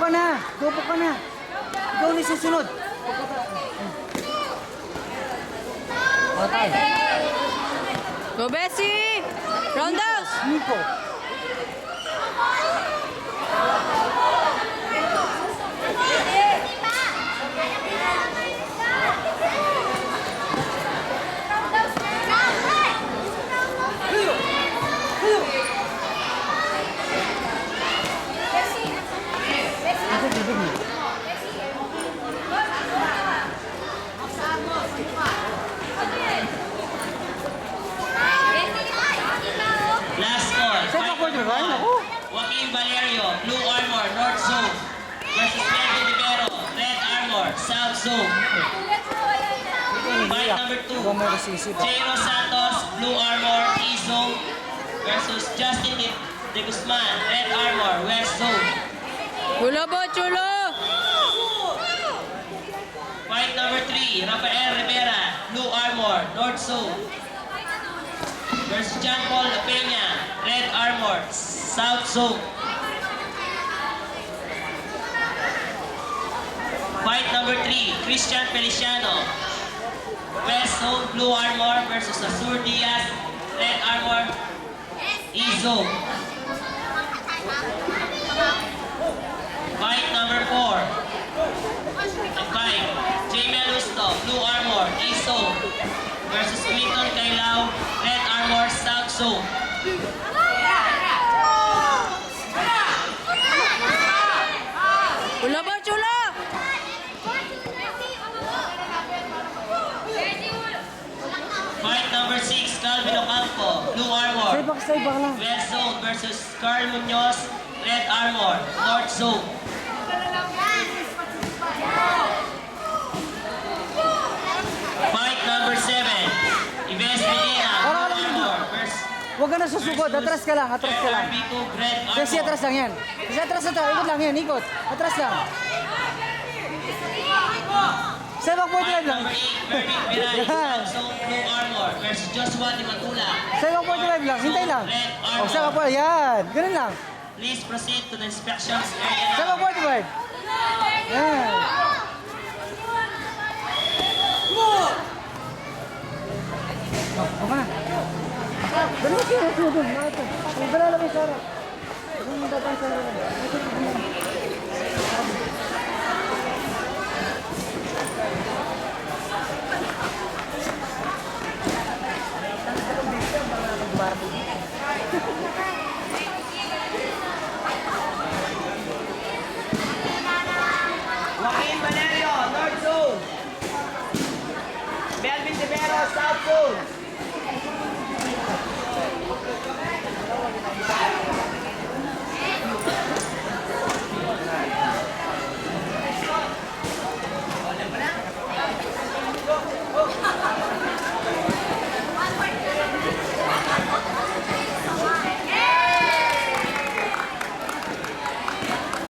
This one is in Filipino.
ka na. Tupo ka na. Ikaw na susunod. Matay. Go, Bessie! Roundhouse! Nico. Last call. Saan ako dyan? Ako. Joaquin Valerio, Blue Armor, North Zone. Versus Melvin Rivero, Red Armor, South Zone. Fight number 2. Ikaw may kasisip. Jairo Santos, Blue Armor, East Zone. Versus Justin De Guzman, Red Armor, West Zone. Chulo po, chulo! Fight number 3, Rafael Rivera, Blue Armor, North Zone. Versus John Paul Peña, Red Armor, South Zone. Fight number 3, Christian Feliciano, West Zone, Blue Armor versus Azur Diaz, Red Armor, East Zone. Fight number 4 and 5, Jamie Alusto, Blue Armor, East Zone versus Clinton Kailao, Red Armor, South Zone. Chulo po, chulo! Fight number 6, Calvin Ocampo, Blue Armor, Stay back lang. West Zone versus Carl Munoz, Red Armor, North Zone. Fight number 7, Ives Medina, Blue Armor versus Huwag ka na susugod. Atras ka lang. Atras ka lang. RB2, Red Kasi Armor. atras lang yan. Kasi atras na tayo. Ikot lang yan. Ikot. Atras lang. Sebak po drive Fight lang. number 8, Mervin Piray, Yan. South Zone, Blue Armor versus Joshua Di Matula. Sebak po drive lang. Hintay lang. Red O, sebak po. Armor. Yan. Ganun lang. Please proceed to the inspections area now. Sebak po drive. Yan. O ka na. Dali ka. Dali ka. Dali ka. Dali ka. Dali ka.